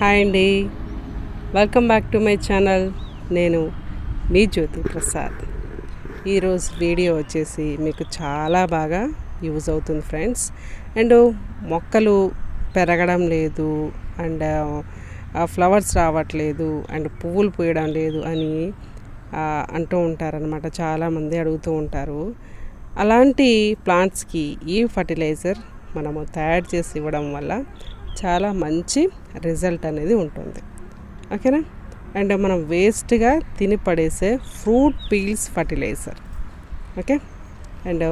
Hi అండి, welcome back to my channel. నేను మీ జ్యోతి ప్రసాద్. ఈరోజు వీడియో వచ్చేసి మీకు చాలా బాగా యూజ్ అవుతుంది ఫ్రెండ్స్. అండ్ మొక్కలు పెరగడం లేదు, అండ్ ఫ్లవర్స్ రావట్లేదు, అండ్ పువ్వులు పూయడం లేదు అని అంటూ ఉంటారనమాట. చాలామంది అడుగుతూ ఉంటారు. అలాంటి ప్లాంట్స్కి ఈ ఫర్టిలైజర్ మనము తయారు చేసి ఇవ్వడం వల్ల చాలా మంచి రిజల్ట్ అనేది ఉంటుంది. ఓకేనా. అండ్ మనం వేస్ట్గా తిని పడేసే fruit peels fertiliser. Okay. And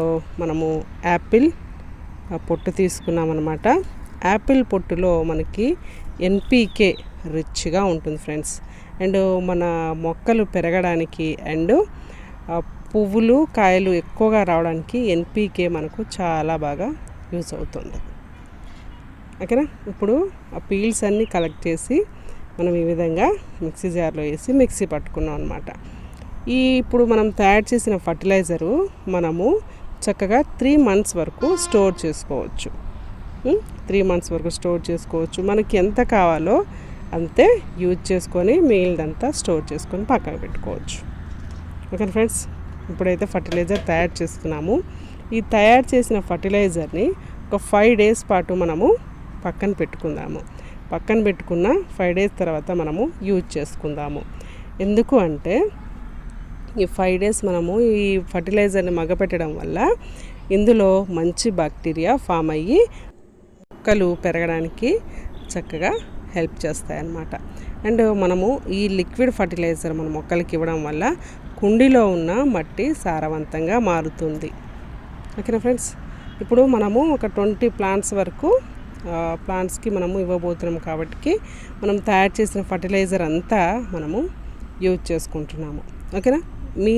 మనము యాపిల్ పొట్టు తీసుకున్నామన్నమాట. యాపిల్ పొట్టులో మనకి ఎన్పికే రిచ్గా ఉంటుంది ఫ్రెండ్స్. అండ్ మన మొక్కలు పెరగడానికి అండ్ పువ్వులు కాయలు ఎక్కువగా రావడానికి ఎన్పికే మనకు చాలా బాగా యూజ్ అవుతుంది. ఓకేనా. ఇప్పుడు ఆ పీల్స్ అన్నీ కలెక్ట్ చేసి మనం ఈ విధంగా మిక్సీ జార్లో వేసి మిక్సీ పట్టుకున్నాం అనమాట. ఇప్పుడు మనం తయారు చేసిన ఫర్టిలైజరు మనము చక్కగా 3 months వరకు స్టోర్ చేసుకోవచ్చు. 3 months వరకు స్టోర్ చేసుకోవచ్చు. మనకి ఎంత కావాలో అంతే యూజ్ చేసుకొని మిగిలినంతా స్టోర్ చేసుకొని పక్కన పెట్టుకోవచ్చు. Okay friends. ఇప్పుడైతే ఫర్టిలైజర్ తయారు చేస్తున్నాము. ఈ తయారు చేసిన ఫర్టిలైజర్ని ఒక 5 days పాటు మనము పక్కన పెట్టుకుందాము. పక్కన పెట్టుకున్న 5 days తర్వాత మనము యూజ్ చేసుకుందాము. ఎందుకు అంటే ఈ 5 days మనము ఈ ఫర్టిలైజర్ని మగ్గపెట్టడం వల్ల ఇందులో మంచి బ్యాక్టీరియా ఫామ్ అయ్యి మొక్కలు పెరగడానికి చక్కగా హెల్ప్ చేస్తాయన్నమాట. అండ్ మనము ఈ లిక్విడ్ ఫర్టిలైజర్ మన మొక్కలకి ఇవ్వడం వల్ల కుండీలో ఉన్న మట్టి సారవంతంగా మారుతుంది. ఓకేనా ఫ్రెండ్స్. ఇప్పుడు మనము ఒక 20 plants వరకు ప్లాంట్స్కి మనము ఇవ్వబోతున్నాం కాబట్టి మనం తయారు చేసిన ఫర్టిలైజర్ అంతా మనము యూజ్ చేసుకుంటున్నాము. ఓకేనా. మీ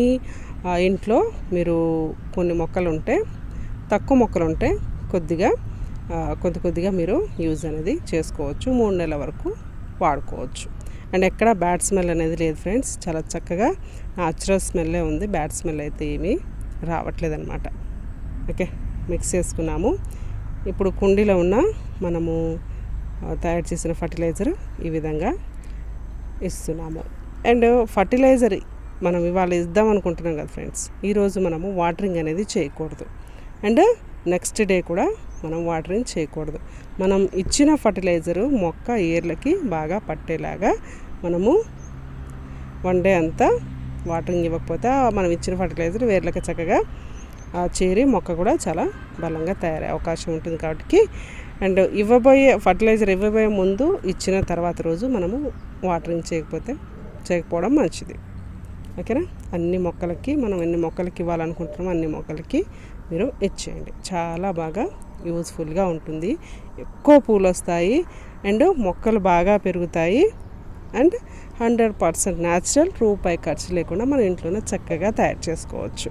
ఇంట్లో మీరు కొన్ని మొక్కలు ఉంటే, తక్కువ మొక్కలు ఉంటే కొద్దిగా మీరు యూజ్ అనేది చేసుకోవచ్చు. 3 నెలల వరకు వాడుకోవచ్చు. అండ్ ఎక్కడ బ్యాడ్ స్మెల్ అనేది లేదు ఫ్రెండ్స్. చాలా చక్కగా న్యాచురల్ స్మెల్లే ఉంది. బ్యాడ్ స్మెల్ అయితే ఏమీ రావట్లేదు అనమాట. ఓకే. మిక్స్ చేసుకున్నాము. ఇప్పుడు కుండీలో ఉన్న మనము తయారు చేసిన ఫర్టిలైజర్ ఈ విధంగా ఇస్తున్నాము. అండ్ ఫర్టిలైజర్ మనం ఇవాళ ఇద్దాం అనుకుంటున్నాం కదా ఫ్రెండ్స్. ఈరోజు మనము వాటరింగ్ అనేది చేయకూడదు. అండ్ నెక్స్ట్ డే కూడా మనం వాటరింగ్ చేయకూడదు. మనం ఇచ్చిన ఫర్టిలైజరు మొక్క ఏర్లకి బాగా పట్టేలాగా మనము 1 day అంతా వాటరింగ్ ఇవ్వకపోతే మనం ఇచ్చిన ఫర్టిలైజర్ వేర్లకి చక్కగా చేరి మొక్క కూడా చాలా బలంగా తయారయ్యే అవకాశం ఉంటుంది కాబట్టి. అండ్ ఫర్టిలైజర్ ఇవ్వబోయే ముందు ఇచ్చిన తర్వాత రోజు మనము వాటరింగ్ చేయకపోవడం మంచిది. ఓకేనా. అన్ని మొక్కలకి మనం ఎన్ని మొక్కలకి ఇవ్వాలనుకుంటున్నామో అన్ని మొక్కలకి మీరు ఇచ్చేయండి. చాలా బాగా యూజ్ఫుల్గా ఉంటుంది. ఎక్కువ పూలు వస్తాయి అండ్ మొక్కలు బాగా పెరుగుతాయి. అండ్ 100% న్యాచురల్, రూపాయి ఖర్చు లేకుండా మన ఇంట్లోనే చక్కగా తయారు చేసుకోవచ్చు.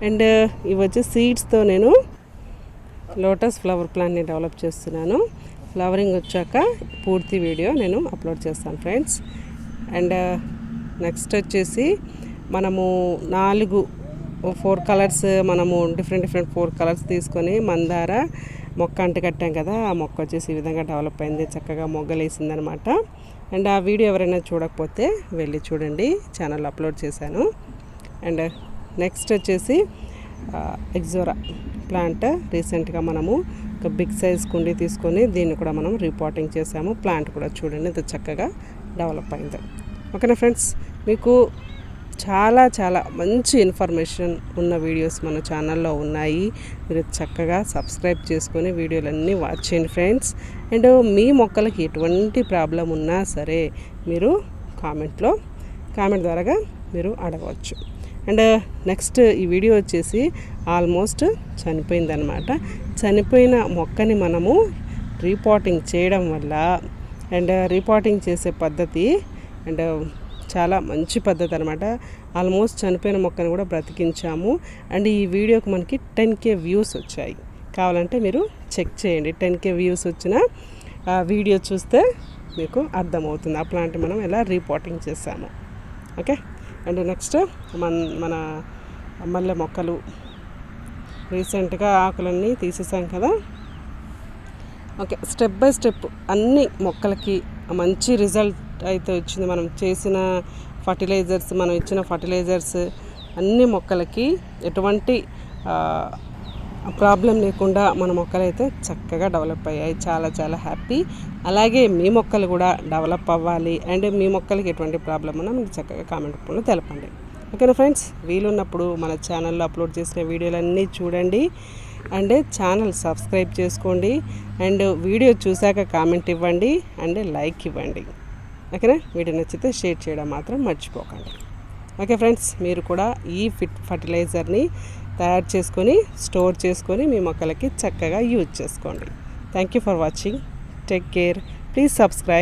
అండ్ ఇవి వచ్చి సీడ్స్తో నేను లోటస్ ఫ్లవర్ ప్లాంట్ని డెవలప్ చేస్తున్నాను. ఫ్లవరింగ్ వచ్చాక పూర్తి వీడియో నేను అప్లోడ్ చేస్తాను ఫ్రెండ్స్. అండ్ నెక్స్ట్ వచ్చేసి మనము 4 కలర్స్ మనము డిఫరెంట్ 4 కలర్స్ తీసుకొని మందార మొక్క అంటుకట్టాం కదా. ఆ మొక్క వచ్చేసి ఈ విధంగా డెవలప్ అయింది, చక్కగా మొగ్గలేసింది అనమాట. అండ్ ఆ వీడియో ఎవరైనా చూడకపోతే వెళ్ళి చూడండి, ఛానల్ అప్లోడ్ చేశాను. అండ్ నెక్స్ట్ వచ్చేసి ఎగ్జోరా ప్లాంట్ రీసెంట్గా మనము ఒక బిగ్ సైజ్ కుండీ తీసుకొని దీన్ని కూడా మనం రిపోర్టింగ్ చేసాము. ప్లాంట్ కూడా చూడండి ఎంత చక్కగా డెవలప్ అయింది. ఓకేనా ఫ్రెండ్స్. మీకు చాలా మంచి ఇన్ఫర్మేషన్ ఉన్న వీడియోస్ మన ఛానల్లో ఉన్నాయి. మీరు చక్కగా సబ్స్క్రైబ్ చేసుకొని వీడియోలన్నీ వాచ్ చేయండి ఫ్రెండ్స్. అండ్ మీ మొక్కలకి ఎటువంటి ప్రాబ్లం ఉన్నా సరే మీరు కామెంట్ ద్వారా మీరు అడగవచ్చు. అండ్ నెక్స్ట్ ఈ వీడియో వచ్చేసి ఆల్మోస్ట్ చనిపోయిందనమాట. చనిపోయిన మొక్కని మనము రీపాటింగ్ చేయడం వల్ల, అండ్ రీపాటింగ్ చేసే పద్ధతి అండ్ చాలా మంచి పద్ధతి అనమాట. ఆల్మోస్ట్ చనిపోయిన మొక్కను కూడా బ్రతికించాము. అండ్ ఈ వీడియోకి మనకి 10K వ్యూస్ వచ్చాయి. కావాలంటే మీరు చెక్ చేయండి. 10K వ్యూస్ వచ్చిన వీడియో చూస్తే మీకు అర్థమవుతుంది ఆ ప్లాంట్ మనం ఎలా రీపాటింగ్ చేసాము. ఓకే. అండ్ నెక్స్ట్ మన మల్లె మొక్కలు రీసెంట్గా ఆకులన్నీ తీసేసాం కదా. ఓకే. స్టెప్ బై స్టెప్ అన్ని మొక్కలకి మంచి రిజల్ట్ అయితే వచ్చింది. మనం చేసిన ఫర్టిలైజర్స్, మనం ఇచ్చిన ఫర్టిలైజర్స్ అన్ని మొక్కలకి ఎటువంటి ప్రాబ్లం లేకుండా మన మొక్కలు అయితే చక్కగా డెవలప్ అయ్యాయి. చాలా చాలా హ్యాపీ. అలాగే మీ మొక్కలు కూడా డెవలప్ అవ్వాలి అండ్ మీ మొక్కలకి ఎటువంటి ప్రాబ్లం ఉన్నా మీకు చక్కగా కామెంట్ రూపంలో తెలపండి. ఓకేనా ఫ్రెండ్స్, వీలున్నప్పుడు మన ఛానల్లో అప్లోడ్ చేసిన వీడియోలన్నీ చూడండి అండ్ ఛానల్ సబ్స్క్రైబ్ చేసుకోండి అండ్ వీడియో చూశాక కామెంట్ ఇవ్వండి అండ్ లైక్ ఇవ్వండి. ఓకేనా, వీడియో నచ్చితే షేర్ చేయడం మాత్రం మర్చిపోకండి. ఓకే ఫ్రెండ్స్, మీరు కూడా ఈ ఫర్టిలైజర్ని తయారు చేసుకొని స్టోర్ చేసుకొని మీ మొక్కలకి చక్కగా యూజ్ చేసుకోండి. Thank you for watching. Take care. Please subscribe.